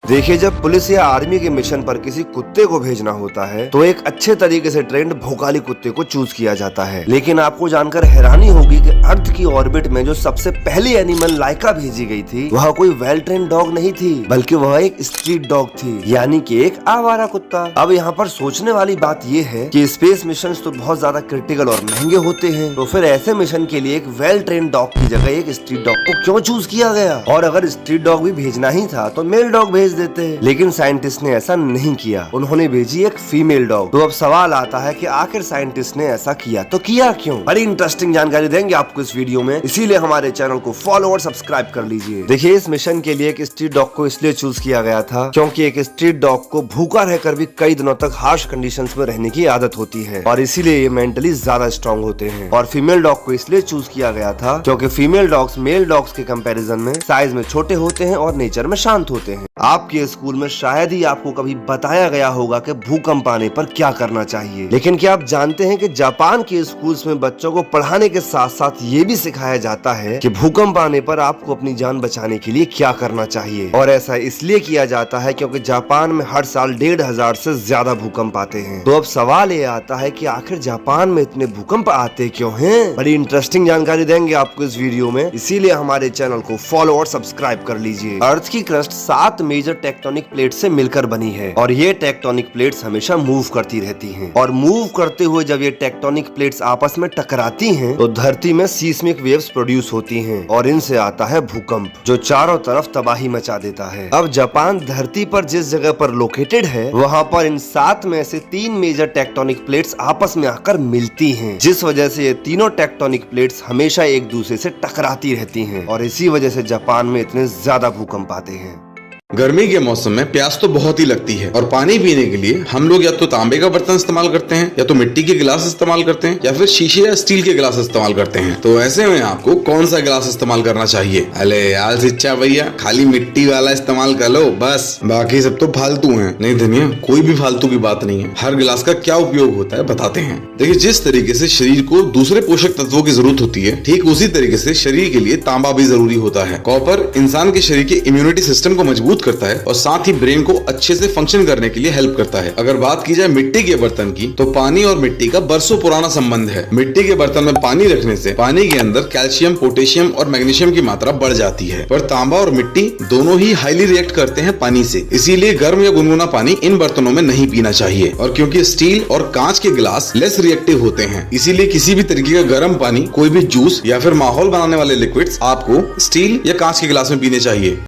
देखिए, जब पुलिस या आर्मी के मिशन पर किसी कुत्ते को भेजना होता है तो एक अच्छे तरीके से ट्रेंड भोकाली कुत्ते को चूज किया जाता है। लेकिन आपको जानकर हैरानी होगी कि अर्थ की ऑर्बिट में जो सबसे पहली एनिमल लाइका भेजी गई थी वह कोई वेल ट्रेन डॉग नहीं थी, बल्कि वह एक स्ट्रीट डॉग थी, यानी कि एक आवारा कुत्ता। अब यहाँ पर सोचने वाली बात ये है कि स्पेस मिशन तो बहुत ज्यादा क्रिटिकल और महंगे होते हैं, तो फिर ऐसे मिशन के लिए एक वेल ट्रेन डॉग की जगह एक स्ट्रीट डॉग को क्यों चूज किया गया? और अगर स्ट्रीट डॉग भी भेजना ही था तो मेल डॉग भेज देते हैं। लेकिन साइंटिस्ट ने ऐसा नहीं किया, उन्होंने भेजी एक फीमेल डॉग। तो अब सवाल आता है कि आखिर साइंटिस्ट ने ऐसा किया तो किया क्यों? बड़ी इंटरेस्टिंग जानकारी देंगे आपको इस वीडियो में, इसीलिए हमारे चैनल को फॉलो और सब्सक्राइब कर लीजिए। देखिए, इस मिशन के लिए एक स्ट्रीट डॉग को इसलिए चूज किया गया था क्योंकि एक स्ट्रीट डॉग को भूखा रहकर भी कई दिनों तक हार्श कंडीशंस में रहने की आदत होती है और इसीलिए ये मेंटली ज्यादा स्ट्रॉन्ग होते हैं। और फीमेल डॉग को इसलिए चूज किया गया था क्योंकि फीमेल डॉग्स मेल डॉग्स के कंपैरिजन में साइज में छोटे होते हैं और नेचर में शांत होते हैं। आपके स्कूल में शायद ही आपको कभी बताया गया होगा कि भूकंप आने पर क्या करना चाहिए, लेकिन क्या आप जानते हैं कि जापान के स्कूल्स में बच्चों को पढ़ाने के साथ साथ ये भी सिखाया जाता है कि भूकंप आने पर आपको अपनी जान बचाने के लिए क्या करना चाहिए। और ऐसा इसलिए किया जाता है क्योंकि जापान में हर साल 1500 से ज्यादा भूकंप आते हैं। तो अब सवाल ये आता है कि आखिर जापान में इतने भूकंप आते क्यों हैं? बड़ी इंटरेस्टिंग जानकारी देंगे आपको इस वीडियो में, इसीलिए हमारे चैनल को फॉलो और सब्सक्राइब कर लीजिए। अर्थ की क्रस्ट 7 मेजर टेक्टोनिक प्लेट से मिलकर बनी है और ये टेक्टोनिक प्लेट्स हमेशा मूव करती रहती हैं। और मूव करते हुए जब ये टेक्टोनिक प्लेट्स आपस में टकराती हैं तो धरती में सीस्मिक वेव्स प्रोड्यूस होती हैं और इनसे आता है भूकंप, जो चारों तरफ तबाही मचा देता है। अब जापान धरती पर जिस जगह पर लोकेटेड है वहाँ पर इन 7 में से 3 मेजर टेक्टोनिक प्लेट्स आपस में आकर मिलती हैं, जिस वजह से ये तीनों टेक्टोनिक प्लेट्स हमेशा एक दूसरे से टकराती रहती हैं और इसी वजह से जापान में इतने ज्यादा भूकंप आते हैं। गर्मी के मौसम में प्यास तो बहुत ही लगती है और पानी पीने के लिए हम लोग या तो तांबे का बर्तन इस्तेमाल करते हैं, या तो मिट्टी के गिलास इस्तेमाल करते हैं, या फिर शीशे या स्टील के गिलास इस्तेमाल करते हैं। तो ऐसे में आपको कौन सा गिलास इस्तेमाल करना चाहिए? अरे यार शिक्षा भैया, खाली मिट्टी वाला इस्तेमाल कर लो बस, बाकी सब तो फालतू है। नहीं धनिया, कोई भी फालतू की बात नहीं है। हर गिलास का क्या उपयोग होता है बताते हैं। देखिए, जिस तरीके से शरीर को दूसरे पोषक तत्वों की जरूरत होती है, ठीक उसी तरीके से शरीर के लिए तांबा भी जरूरी होता है। कॉपर इंसान के शरीर के इम्यूनिटी सिस्टम को मजबूत करता है और साथ ही ब्रेन को अच्छे से फंक्शन करने के लिए हेल्प करता है। अगर बात की जाए मिट्टी के बर्तन की, तो पानी और मिट्टी का बरसों पुराना संबंध है। मिट्टी के बर्तन में पानी रखने से पानी के अंदर कैल्शियम, पोटेशियम और मैग्नीशियम की मात्रा बढ़ जाती है, पर तांबा और मिट्टी दोनों ही हाईली रिएक्ट करते हैं पानी से, इसीलिए गर्म या गुनगुना पानी इन बर्तनों में नहीं पीना चाहिए। और क्योंकि स्टील और कांच के गिलास लेस रिएक्टिव होते हैं, इसीलिए किसी भी तरीके का गर्म पानी, कोई भी जूस या फिर माहौल बनाने वाले लिक्विड्स आपको स्टील या कांच के गिलास में पीने चाहिए।